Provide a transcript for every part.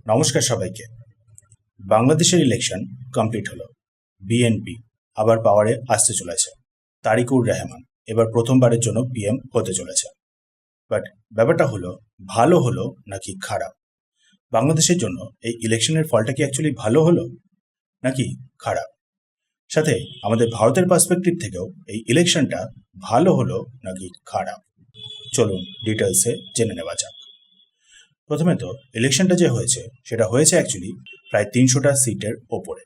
নমস্কার সবাইকে। বাংলাদেশের ইলেকশন কমপ্লিট হলো। বিএনপি আবার পাওয়ারে আসতে চলেছে। তারিকুর রহমান এবার প্রথমবারের জন্য পিএম হতে চলেছে। বাট ব্যাপারটা হলো, ভালো হলো নাকি খারাপ? বাংলাদেশের জন্য এই ইলেকশনের ফলটা কি অ্যাকচুয়ালি ভালো হলো নাকি খারাপ? সাথে আমাদের ভারতের পার্সপেক্টিভ থেকেও এই ইলেকশনটা ভালো হলো নাকি খারাপ? চলুন ডিটেলসে জেনে নেওয়া যাক। প্রথমে তো ইলেকশনটা যে হয়েছে সেটা হয়েছে অ্যাকচুয়ালি প্রায় 300টা সিটের ওপরে।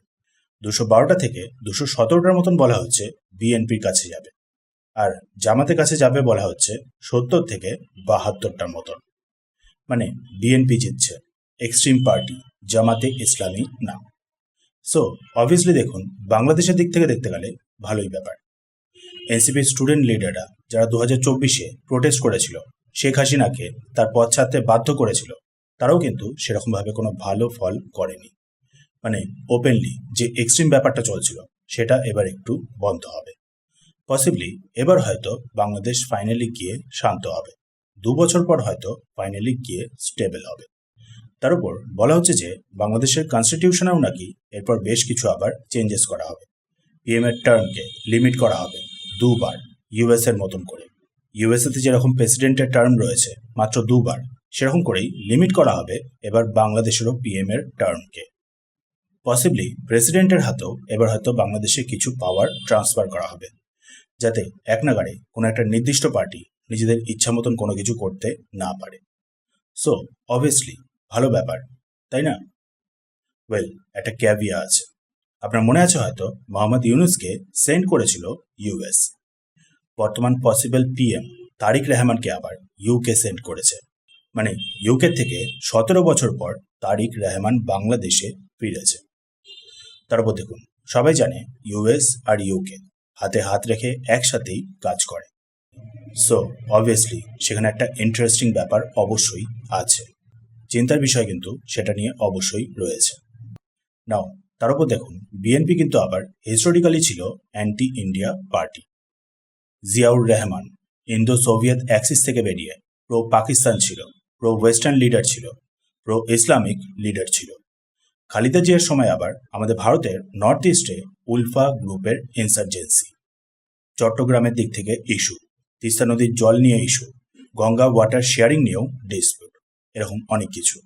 212টা থেকে 217টার মতন বলা হচ্ছে বিএনপির কাছে যাবে, আর জামাতের কাছে যাবে বলা হচ্ছে 70 থেকে 72টার মতন। মানে বিএনপি জিতছে, এক্সট্রিম পার্টি জামাতে ইসলামী না। সো অবভিয়াসলি দেখুন, বাংলাদেশের দিক থেকে দেখতে গেলে ভালোই ব্যাপার। এনসিপির স্টুডেন্ট লিডাররা যারা 2024-এ প্রোটেস্ট করেছিল, শেখ হাসিনাকে তার পদ ছাড়তে বাধ্য করেছিল, তারাও কিন্তু সেরকমভাবে কোনো ভালো ফল করেনি। মানে ওপেনলি যে এক্সট্রিম ব্যাপারটা চলছিল সেটা এবার একটু বন্ধ হবে। পসিবলি এবার হয়তো বাংলাদেশ ফাইনালি গিয়ে শান্ত হবে, 2 বছর পর হয়তো ফাইনালি গিয়ে স্টেবল হবে। তার উপর বলা হচ্ছে যে বাংলাদেশের কনস্টিটিউশনেও নাকি এরপর বেশ কিছু আবার চেঞ্জেস করা হবে। পিএম এর টার্মকে লিমিট করা হবে 2 বার, ইউএস এর মতন করে। ইউএসএতে যেরকম প্রেসিডেন্টের টার্ম রয়েছে মাত্র 2 বার, সেরকম করেই লিমিট করা হবে এবার বাংলাদেশেরও পিএম এর টার্মকে। পসিবলি প্রেসিডেন্টের হাতেও এবার হয়তো বাংলাদেশে কিছু পাওয়ার ট্রান্সফার করা হবে, যাতে এক নাগাড়ে কোনো একটা নির্দিষ্ট পার্টি নিজেদের ইচ্ছা মতন কোনো কিছু করতে না পারে। সো অবভিয়াসলি ভালো ব্যাপার, তাই না? ওয়েল, একটা ক্যাভিয়া আছে। আপনার মনে আছে হয়তো মোহাম্মদ ইউনুসকে সেন্ড করেছিল ইউএস। বর্তমান পসিবল পিএম তারিক রহমানকে আবার ইউকে সেন্ড করেছে। মানে ইউকে থেকে 17 বছর পর তারিক রহমান বাংলাদেশে ফিরেছে। তারপর দেখুন, সবাই জানে ইউএস আর ইউকে হাতে হাত রেখে একসাথেই কাজ করে। সো অবভিয়াসলি সেখানে একটা ইন্টারেস্টিং ব্যাপার অবশ্যই আছে, চিন্তার বিষয় কিন্তু সেটা নিয়ে অবশ্যই রয়েছে। নাও তার উপর দেখুন, বিএনপি কিন্তু আবার হিস্টোরিক্যালি ছিল anti India party. Ziaur Rahman Indo Soviet Axis থেকে বেরিয়ে প্রো পাকিস্তান ছিল, প্রো ওয়েস্টার্ন লিডার ছিল, প্রো ইসলামিক লিডার ছিল। খালিদা জিয়ার সময় আবার আমাদের ভারতের নর্থ ইস্টে উলফা গ্রুপের ইনসার্জেন্সি, চট্টগ্রামের দিক থেকে ইস্যু, তিস্তা নদীর জল নিয়ে ইস্যু, গঙ্গা ওয়াটার শেয়ারিং নিয়েও ডিসপিউট, এরকম অনেক কিছু।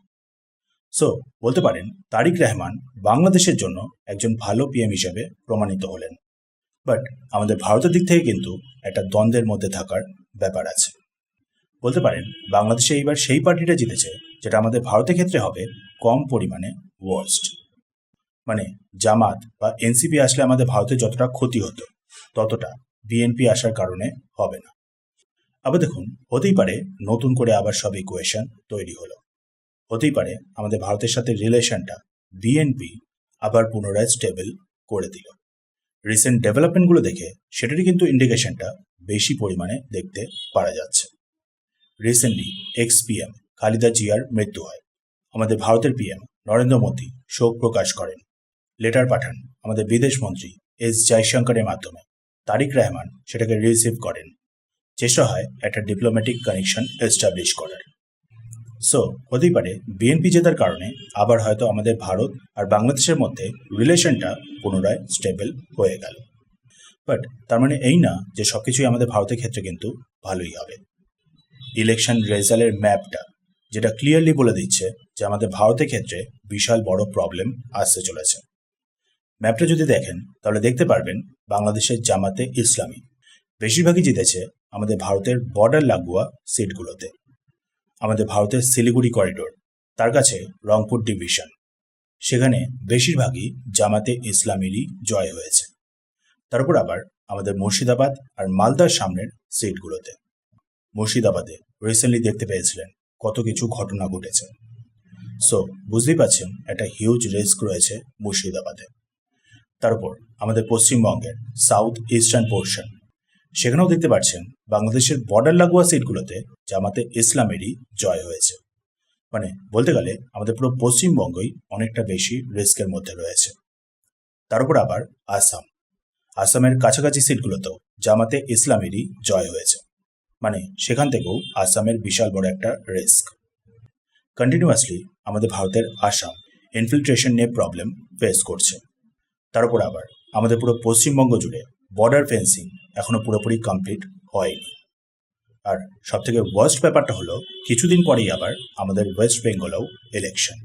সো বলতে পারেন তারিক রহমান বাংলাদেশের জন্য একজন ভালো পিএম হিসেবে প্রমাণিত হলেন। বাট আমাদের ভারতের দিক থেকে কিন্তু একটা দ্বন্দ্বের মধ্যে থাকার ব্যাপার আছে। বলতে পারেন বাংলাদেশে এইবার সেই পার্টিটা জিতেছে যেটা আমাদের ভারতের ক্ষেত্রে হবে কম পরিমাণে ওয়ার্স্ট। মানে জামাত বা এনসিপি আসলে আমাদের ভারতে যতটা ক্ষতি হতো ততটা বিএনপি আসার কারণে হবে না। আবার দেখুন, হতেই পারে নতুন করে আবার সব ইকুয়েশন তৈরি হলো। হতেই পারে আমাদের ভারতের সাথে রিলেশনটা বিএনপি আবার পুনরায় স্টেবল করে দিল। রিসেন্ট ডেভেলপমেন্টগুলো দেখে সেটারই কিন্তু ইন্ডিকেশনটা বেশি পরিমাণে দেখতে পারা যাচ্ছে। রিসেন্টলি এক্স পিএম খালিদা জিয়ার মৃত্যু হয়। আমাদের ভারতের পিএম নরেন্দ্র মোদী শোক প্রকাশ করেন, লেটার পাঠান আমাদের বিদেশ মন্ত্রী এস জয়শঙ্করের মাধ্যমে। তারিক রহমান সেটাকে রিসিভ করেন। চেষ্টা হয় একটা ডিপ্লোম্যাটিক কানেকশন এস্টাবলিশ করার। সো হতেই পারে বিএনপি জেতার কারণে আবার হয়তো আমাদের ভারত আর বাংলাদেশের মধ্যে রিলেশনটা পুনরায় স্টেবল হয়ে গেল। বাট তার মানে এই না যে সবকিছুই আমাদের ভারতের ক্ষেত্রে কিন্তু ভালোই হবে। ইলেকশন রেজাল্টের ম্যাপটা যেটা ক্লিয়ারলি বলে দিচ্ছে যে আমাদের ভারতের ক্ষেত্রে বিশাল বড় প্রবলেম আসতে চলেছে। ম্যাপটা যদি দেখেন তাহলে দেখতে পারবেন বাংলাদেশের জামাতে ইসলামী বেশিরভাগই জিতেছে আমাদের ভারতের বর্ডার লাগোয়া সিটগুলোতে। আমাদের ভারতের শিলিগুড়ি করিডোর, তার কাছে রংপুর ডিভিশন, সেখানে বেশিরভাগই জামাতে ইসলামীরই জয় হয়েছে। তারপর আবার আমাদের মুর্শিদাবাদ আর মালদার সামনের সিটগুলোতে। মুর্শিদাবাদে রিসেন্টলি দেখতে পেয়েছিলেন কত কিছু ঘটনা ঘটেছে। সো বুঝতেই পারছেন একটা হিউজ রিস্ক রয়েছে মুর্শিদাবাদে। তারপর আমাদের পশ্চিমবঙ্গের সাউথ ইস্টার্ন পোর্শন, সেখানেও দেখতে পাচ্ছেন বাংলাদেশের বর্ডার লাগোয়া সিটগুলোতে জামাতে ইসলামেরই জয় হয়েছে। মানে বলতে গেলে আমাদের পুরো পশ্চিমবঙ্গই অনেকটা বেশি রিস্কের মধ্যে রয়েছে। তার উপর আবার আসামের কাছাকাছি সিটগুলোতেও জামাতে ইসলামেরই জয় হয়েছে। মানে সেখান থেকেও আসামের বিশাল বড় একটা রিস্ক। কন্টিনিউয়াসলি আমাদের ভারতের আসাম ইনফিল্ট্রেশন নিয়ে প্রবলেম ফেস করছে। তার উপর আবার আমাদের পুরো পশ্চিমবঙ্গ জুড়ে বর্ডার ফেন্সিং এখনও পুরোপুরি কমপ্লিট হয়নি। আর সবথেকে ওয়ার্স্ট ব্যাপারটা হলো কিছুদিন পরেই আবার আমাদের ওয়েস্ট বেঙ্গলেও ইলেকশন।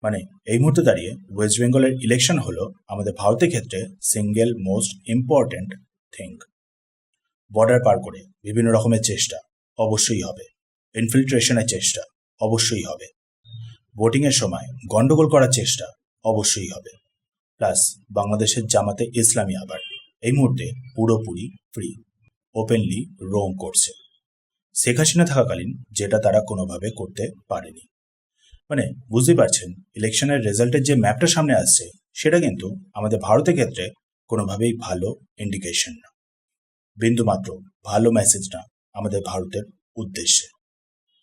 মানে এই মুহূর্তে দাঁড়িয়ে ওয়েস্ট বেঙ্গলের ইলেকশন হলো আমাদের ভারতের ক্ষেত্রে single most important thing. Border পার করে বিভিন্ন রকমের চেষ্টা অবশ্যই হবে, ইনফিল্ট্রেশনের চেষ্টা অবশ্যই হবে, ভোটিংয়ের সময় গন্ডগোল করার চেষ্টা অবশ্যই হবে। প্লাস বাংলাদেশের জামাতে ইসলামী আবার এই মুহূর্তে পুরোপুরি ফ্রি ওপেনলি রোম করছে, শেখ হাসিনা থাকাকালীন যেটা তারা কোনোভাবে করতে পারেনি। মানে বুঝতেই পারছেন ইলেকশনের রেজাল্টের যে ম্যাপটা সামনে আসছে সেটা কিন্তু আমাদের ভারতের ক্ষেত্রে কোনোভাবেই ভালো ইন্ডিকেশন না, বিন্দুমাত্র ভালো মেসেজ না আমাদের ভারতের উদ্দেশ্যে।